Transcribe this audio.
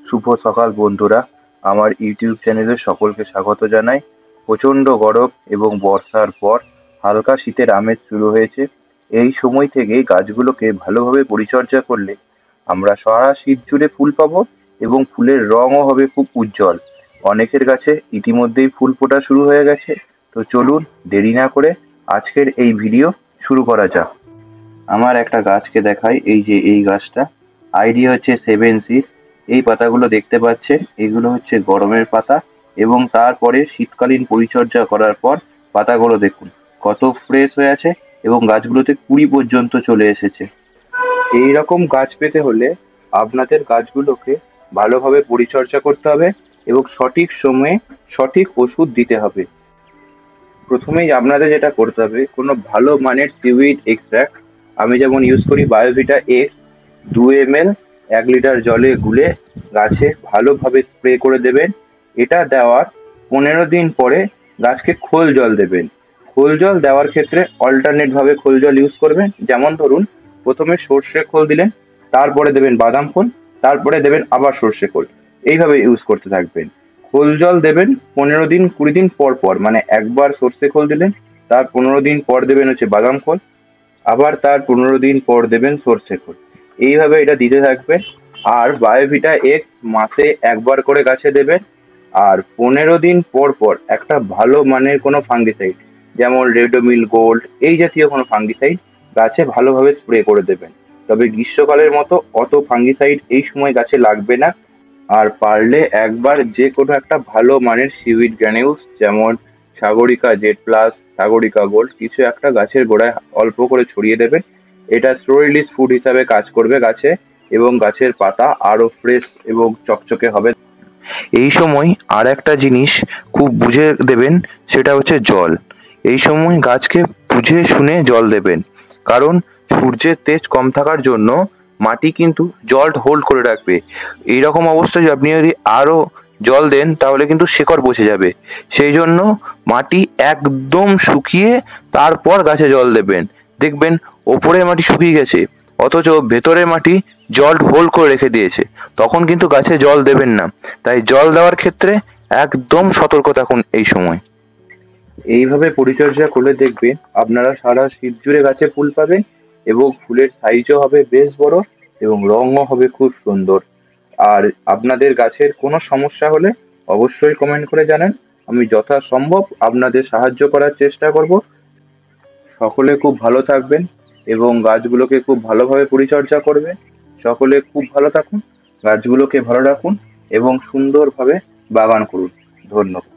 শুভ সকাল বন্ধুরা, আমার ইউটিউব চ্যানেলে সকলকে স্বাগত জানাই। প্রচণ্ড গরম এবং বর্ষার পর হালকা শীতের আমেজ শুরু হয়েছে। এই সময় থেকে গাছগুলোকে ভালোভাবে পরিচর্যা করলে আমরা সারা শীত জুড়ে ফুল পাবো এবং ফুলের রঙও হবে খুব উজ্জ্বল। অনেকের গাছে ইতিমধ্যেই ফুল ফোটা শুরু হয়ে গেছে। তো চলুন দেরি না করে আজকের এই ভিডিও শুরু করা যাক। আমার একটা গাছকে দেখাই, এই যে এই গাছটা, আইডি হচ্ছে 7 6। এই পাতাগুলো দেখতে পাচ্ছেন, এগুলো হচ্ছে গরমের পাতা এবং তারপরে শীতকালীন পরিচর্যা করার পর পাতাগুলো দেখুন কত ফ্রেশ হয়ে আছে এবং গাছগুলোতে কুড়ি পর্যন্ত চলে এসেছে। এই রকম গাছ পেতে হলে আপনাদের গাছগুলোকে ভালোভাবে পরিচর্যা করতে হবে এবং সঠিক সময়ে সঠিক ওষুধ দিতে হবে। প্রথমেই আপনাদের যেটা করতে হবে, কোনো ভালো মানের সিউইড এক্সট্রাক্ট, আমি যেমন ইউজ করি বায়োভিটা এক্স, 2 ml 1 লিটার জলে গুলে গাছে ভালোভাবে স্প্রে করে দেবেন। এটা দেওয়ার 15 দিন পরে গাছকে খোল জল দেবেন। খোল জল দেওয়ার ক্ষেত্রে অল্টারনেটভাবে খোল জল ইউজ করবেন। যেমন ধরুন, প্রথমে সর্ষে খোল দিলেন, তারপরে দেবেন বাদাম খোল, তারপরে দেবেন আবার সর্ষে খোল, এইভাবে ইউজ করতে থাকবেন। খোল জল দেবেন 15 দিন 20 দিন পর পর, মানে একবার সর্ষে খোল দিলেন, তার 15 দিন পর দেবেন হচ্ছে বাদাম খোল, আবার তার 15 দিন পর দেবেন সর্ষে খোল। এইভাবে এটা দিতে থাকবেন। আর বায়োভিটা এক্স মাসে একবার করে গাছে দেবেন। আর 15 দিন পর পর একটা ভালো মানের কোনো ফাঙ্গিসাইড, যেমন রেডোমিল গোল্ড, এই জাতীয় কোনো ফাঙ্গিসাইড গাছে ভালোভাবে স্প্রে করে দেবেন। তবে গ্রীষ্মকালের মতো অত ফাঙ্গিসাইড এই সময় গাছে লাগবে না। আর পারলে একবার যে কোনো একটা ভালো মানের সিউইড গ্র্যানিউলস, যেমন Sagarika Z plus, Sagarika gold, কিছু একটা গাছের গোড়ায় অল্প করে ছড়িয়ে দেবেন। এটা স্লো রিলিজ ফুড হিসাবে কাজ করবে গাছে এবং গাছের পাতা আরো ফ্রেশ এবং চকচকে হবে। এই সময় আর একটা জিনিস খুব বুঝে দেবেন, সেটা হচ্ছে জল। এই সময় গাছকে বুঝে শুনে জল দেবেন, কারণ সূর্যের তেজ কম থাকার জন্য মাটি কিন্তু জল হোল্ড করে রাখবে। এইরকম অবস্থায় আপনি যদি আরো জল দেন তাহলে কিন্তু শেকড় বসে যাবে। সেই জন্য মাটি একদম শুকিয়ে তারপর গাছে জল দেবেন। দেখবেন ওপরের মাটি শুকিয়ে গেছে অথচ ভেতরের মাটি জল হোল্ড করে রেখে দিয়েছে, তখন কিন্তু গাছে জল দেবেন না। তাই জল দেওয়ার ক্ষেত্রে একদম সতর্ক থাকুন এই সময়। এইভাবে পরিচর্যা করলে দেখবেন আপনারা সারা শীত জুড়ে গাছে ফুল পাবেন এবং ফুলের সাইজও হবে বেশ বড় এবং রঙও হবে খুব সুন্দর। আর আপনাদের গাছের কোনো সমস্যা হলে অবশ্যই কমেন্ট করে জানান, আমি যথাসম্ভব আপনাদের সাহায্য করার চেষ্টা করব। সকলে খুব ভালো থাকবেন এবং গাছগুলোকে খুব ভালোভাবে পরিচর্যা করবেন। সকলে খুব ভালো থাকুন, গাছগুলোকে ভালো রাখুন এবং সুন্দরভাবে বাগান করুন। ধন্যবাদ।